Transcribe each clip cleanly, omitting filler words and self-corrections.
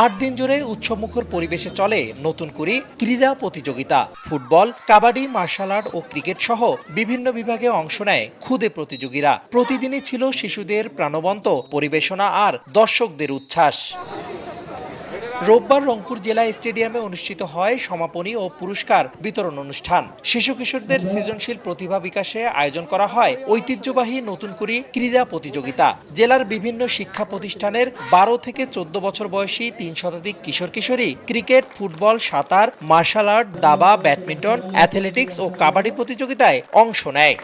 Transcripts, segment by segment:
8 দিন জুড়ে উৎসবমুখর পরিবেশে চলে নতুন কুড়ি ক্রীড়া প্রতিযোগিতা। ফুটবল, কাবাডি, মার্শাল আর্ট ও ক্রিকেট সহ বিভিন্ন বিভাগে অংশ নেয় খুদে প্রতিযোগীরা। প্রতিদিনই ছিল শিশুদের প্রাণবন্ত পরিবেশনা আর দর্শকদের উচ্ছ্বাস। রোববার রংপুর জেলা স্টেডিয়ামে অনুষ্ঠিত হয় সমাপনী ও পুরস্কার বিতরণ অনুষ্ঠান। শিশু কিশোরদের সৃজনশীল প্রতিভা বিকাশে আয়োজন করা হয় ঐতিহ্যবাহী নতুন কুড়ি ক্রীড়া প্রতিযোগিতা। জেলার বিভিন্ন শিক্ষা প্রতিষ্ঠানের 12 থেকে 14 বছর বয়সী 3 শতাধিক কিশোর কিশোরী ক্রিকেট, ফুটবল, সাঁতার, মার্শাল আর্ট, দাবা, ব্যাডমিন্টন, অ্যাথলেটিক্স ও কাবাডি প্রতিযোগিতায় অংশ নেয়।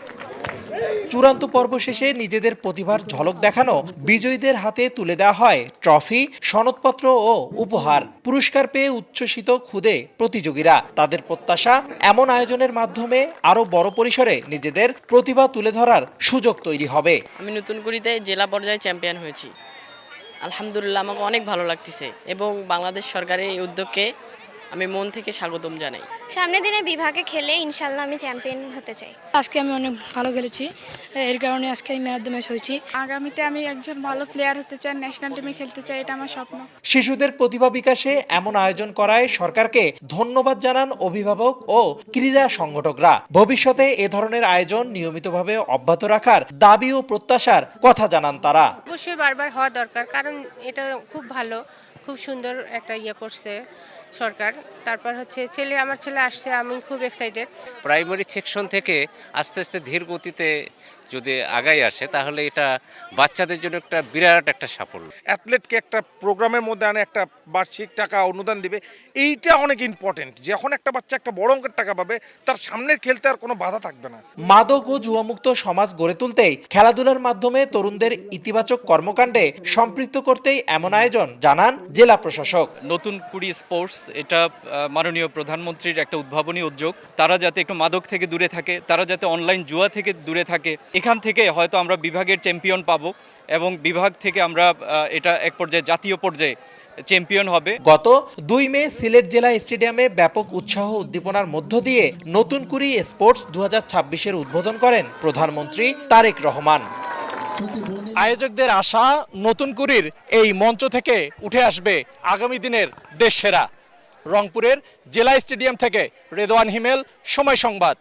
চূড়ান্ত পর্ব শেষে নিজেদের প্রতিভার ঝলক দেখানো বিজয়ীদের হাতে তুলে দেওয়া হয় ট্রফি, সনদপত্র ও উপহার। পুরস্কার পেয়ে উচ্ছ্বসিত খুদে প্রতিযোগীরা। তাদের প্রত্যাশা, এমন আয়োজনের মাধ্যমে আরো বড় পরিসরে নিজেদের প্রতিভা তুলে ধরার সুযোগ তৈরি হবে। আমি নতুন কুড়িতে জেলা পর্যায়ে চ্যাম্পিয়ন হয়েছি। আলহামদুলিল্লাহ, আমাকে অনেক ভালো লাগতেছে এবং বাংলাদেশ সরকারের এই উদ্যোগকে আমি মন থেকে স্বাগতম জানাই। সামনের দিনে বিভাগে খেলে ইনশাল্লাহ আমি চ্যাম্পিয়ন হতে চাই। আজকে আমি অনেক ভালো খেলেছি, এর কারণে আজকে আমি ম্যান অফ দ্য ম্যাচ হয়েছি। আগামীতে আমি একজন ভালো প্লেয়ার হতে চাই, ন্যাশনাল টিমে খেলতে চাই, এটা আমার স্বপ্ন। শিশুদের প্রতিভা বিকাশে এমন আয়োজন করায় সরকারকে ধন্যবাদ জানান অভিভাবক ও ক্রীড়া সংগঠকরা। ভবিষ্যতে এ ধরনের আয়োজন নিয়মিতভাবে অব্যাহত রাখার দাবি ও প্রত্যাশার কথা জানান তারা। অবশ্যই বারবার হওয়া দরকার, কারণ এটা খুব ভালো, খুব সুন্দর একটা করছে সরকার। তারপর হচ্ছে আমার ছেলে আসছে, আমি খুব এক্সাইটেড। প্রাইমারি সেকশন থেকে আস্তে আস্তে ধীর গতিতে যদি আগাই আসে তাহলে এটা বাচ্চাদের জন্য একটা বিরাট একটা সাফল্য। অ্যাথলেটকে একটা প্রোগ্রামের মধ্যে আনে, একটা বার্ষিক টাকা অনুদান দিবে, এইটা অনেক ইম্পর্টেন্ট। যখন একটা বাচ্চা একটা বড় অঙ্কের টাকা পাবে, তার সামনের খেলতে আর কোনো বাধা থাকবে না। মাদক ও জুয়ামুক্ত সমাজ গড়ে তুলতেই খেলাধুলার মাধ্যমে তরুণদের ইতিবাচক কর্মকাণ্ডে সম্পৃক্ত করতেই এমন আয়োজন জানান জেলা প্রশাসক। নতুন কুড়ি স্পোর্টস, এটা মাননীয় প্রধানমন্ত্রীর একটা উদ্ভাবনী উদ্যোগ। তারা যাতে একটু মাদক থেকে দূরে থাকে, তারা যাতে অনলাইন জুয়া থেকে দূরে থাকে, এখান থেকে হয়তো আমরা বিভাগের চ্যাম্পিয়ন পাবো এবং বিভাগ থেকে আমরা এটা এক পর্যায়ে জাতীয় পর্যায়ে চ্যাম্পিয়ন হবে। গত 2 মে সিলেট জেলা স্টেডিয়ামে ব্যাপক উৎসাহ উদ্দীপনার মধ্য দিয়ে নতুন কুড়ি স্পোর্টস 2026-এর উদ্বোধন করেন প্রধানমন্ত্রী তারেক রহমান। আয়োজকদের আশা, নতুন কুড়ির এই মঞ্চ থেকে উঠে আসবে আগামী দিনের দেশসেরা। রংপুরের জেলা স্টেডিয়াম থেকে রেদওয়ান হিমেল, সময় সংবাদ।